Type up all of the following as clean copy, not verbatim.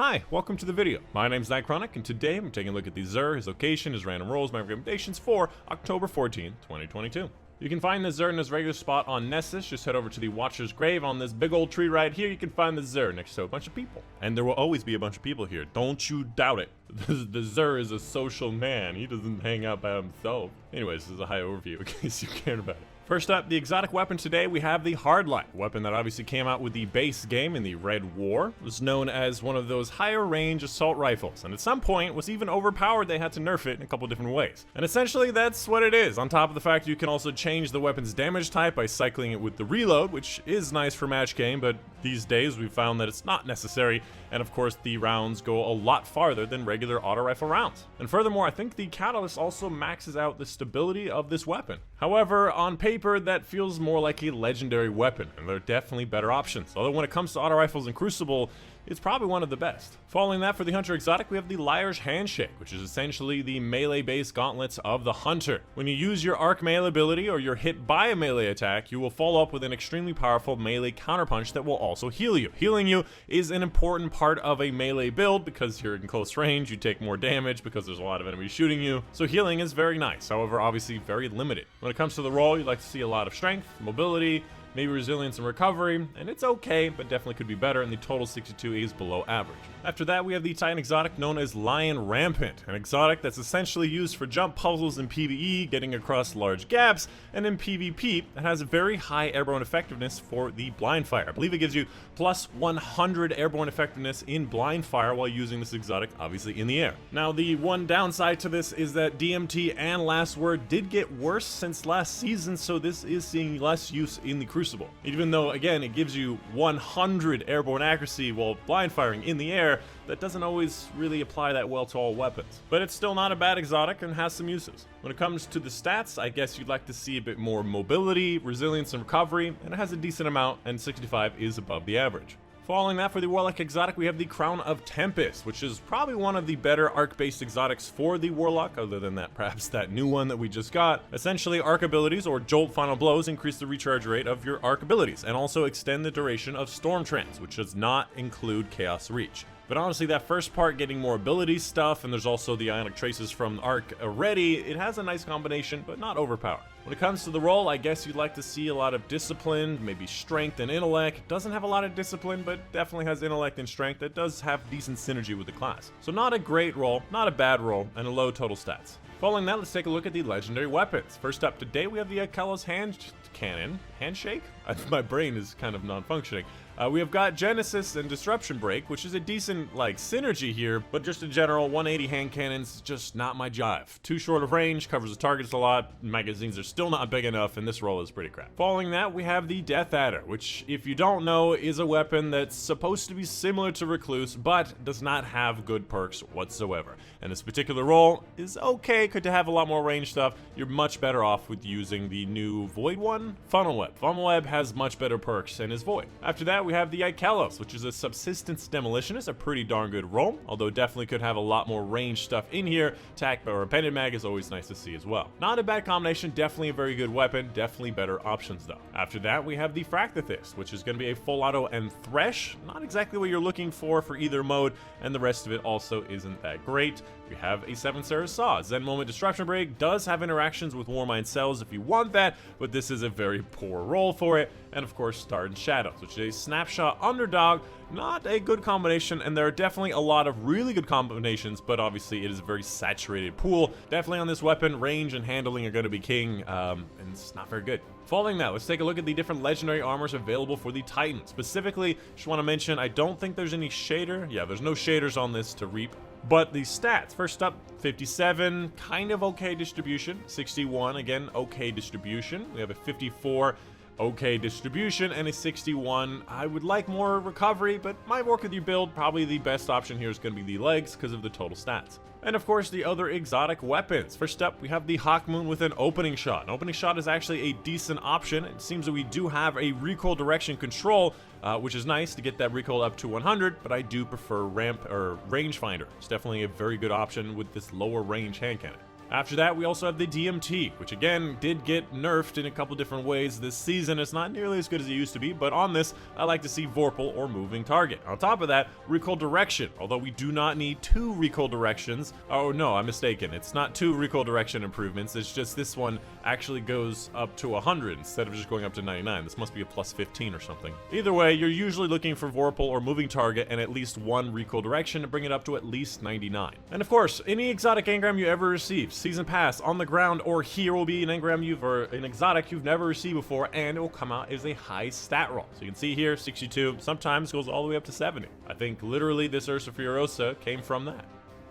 Hi, welcome to the video. My name's Dychronic, and today I'm taking a look at the Xur, his location, his random rolls, my recommendations for October 14, 2022. You can find the Xur in his regular spot on Nessus. Just head over to the Watcher's Grave on this big old tree right here. You can find the Xur next to a bunch of people. And there will always be a bunch of people here. Don't you doubt it. The Xur is a social man. He doesn't hang out by himself. Anyways, this is a high overview in case you cared about it. First up, the exotic weapon today, we have the Hardline, weapon that obviously came out with the base game in the Red War. It was known as one of those higher range assault rifles, and at some point was even overpowered. They had to nerf it in a couple different ways. And essentially that's what it is, on top of the fact you can also change the weapon's damage type by cycling it with the reload, which is nice for match game, but these days we've found that it's not necessary, and of course the rounds go a lot farther than regular auto rifle rounds. And furthermore, I think the catalyst also maxes out the stability of this weapon. However, on paper, that feels more like a legendary weapon, and there are definitely better options. Although when it comes to auto rifles and Crucible, it's probably one of the best. Following that, for the Hunter Exotic, we have the Liar's Handshake, which is essentially the melee-based gauntlets of the Hunter. When you use your arc melee ability or you're hit by a melee attack, you will follow up with an extremely powerful melee counterpunch that will also heal you. Healing you is an important part of a melee build because you're in close range, you take more damage because there's a lot of enemies shooting you. So healing is very nice, however, obviously very limited. When it comes to the roll, you like to see a lot of strength, mobility, maybe resilience and recovery, and it's okay, but definitely could be better, and the total 62 is below average. After that, we have the Titan exotic known as Lion Rampant, an exotic that's essentially used for jump puzzles in PvE, getting across large gaps, and in PvP, it has a very high airborne effectiveness for the blind fire. I believe it gives you plus 100 airborne effectiveness in blind fire while using this exotic, obviously in the air. Now, the one downside to this is that DMT and Last Word did get worse since last season, so this is seeing less use in the Crucible. Even though, again, it gives you 100 airborne accuracy while blind firing in the air, that doesn't always really apply that well to all weapons. But it's still not a bad exotic and has some uses. When it comes to the stats, I guess you'd like to see a bit more mobility, resilience, and recovery, and it has a decent amount, and 65 is above the average. Following that, for the Warlock exotic, we have the Crown of Tempest, which is probably one of the better arc-based exotics for the Warlock, other than that perhaps that new one that we just got. Essentially, arc abilities, or Jolt Final Blows, increase the recharge rate of your arc abilities, and also extend the duration of Storm Trance, which does not include Chaos Reach. But honestly, that first part, getting more ability stuff, and there's also the Ionic Traces from Arc already, it has a nice combination, but not overpowered. When it comes to the roll, I guess you'd like to see a lot of discipline, maybe strength and intellect. It doesn't have a lot of discipline, but definitely has intellect and strength. It does have decent synergy with the class. So not a great roll, not a bad roll, and a low total stats. Following that, let's take a look at the legendary weapons. First up today, we have the Kalos Handshake? My brain is kind of non-functioning. We have got Genesis and Disruption Break, which is a decent, synergy here, but just in general, 180 hand cannons, just not my jive. Too short of range, covers the targets a lot, magazines are still not big enough, and this roll is pretty crap. Following that, we have the Death Adder, which, if you don't know, is a weapon that's supposed to be similar to Recluse, but does not have good perks whatsoever. And this particular roll is okay, could have a lot more range stuff. You're much better off with using the new Void one, Funnel Web. Funnel Web has much better perks and is Void. After that, we have the Ikalos, which is a Subsistence Demolitionist, a pretty darn good roll, although definitely could have a lot more range stuff in here. Tac or Appended Mag is always nice to see as well. Not a bad combination, definitely a very good weapon, definitely better options though. After that, we have the Fractithist, which is going to be a full auto and Thresh, not exactly what you're looking for either mode, and the rest of it also isn't that great. We have a 7 Sarah Saw. Zen Moment Disruption Break does have interactions with Warmind Cells if you want that, but this is a very poor roll for it. And of course, Stars and Shadows, which is a snapshot underdog, not a good combination, and there are definitely a lot of really good combinations, but obviously it is a very saturated pool. Definitely on this weapon, range and handling are going to be king, and it's not very good. Following that, let's take a look at the different legendary armors available for the Titan. Specifically, just want to mention, I don't think there's any shader. Yeah, there's no shaders on this to reap. But the stats, first up, 57, kind of okay distribution. 61, again, okay distribution. We have a 54, okay distribution, and a 61. I would like more recovery, but might work with your build. Probably the best option here is going to be the legs because of the total stats. And of course, the other exotic weapons. First up, we have the Hawkmoon with an opening shot. An opening shot is actually a decent option. It seems that we do have a recoil direction control, which is nice to get that recoil up to 100, but I do prefer rangefinder. It's definitely a very good option with this lower range hand cannon. After that, we also have the DMT, which again did get nerfed in a couple different ways this season. It's not nearly as good as it used to be, but on this, I like to see Vorpal or moving target. On top of that, recoil direction, although we do not need 2 recoil directions. Oh no, I'm mistaken. It's not 2 recoil direction improvements. It's just this one actually goes up to 100 instead of just going up to 99. This must be a plus 15 or something. Either way, you're usually looking for Vorpal or moving target and at least 1 recoil direction to bring it up to at least 99. And of course, any exotic engram you ever receive, season pass, on the ground, or here will be an engram or an exotic you've never received before, and it will come out as a high stat roll. So you can see here, 62, sometimes goes all the way up to 70. I think literally this Ursa Furiosa came from that.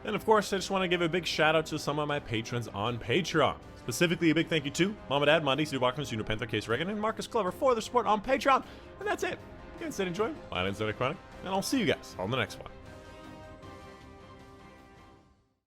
And of course, I just want to give a big shout out to some of my patrons on Patreon. Specifically, a big thank you to Mama Dad, Monday, Stu Bachman, Junior Panther, Case Reagan, and Marcus Clever for their support on Patreon. And that's it. You guys did enjoy. My name's Dychronic, and I'll see you guys on the next one.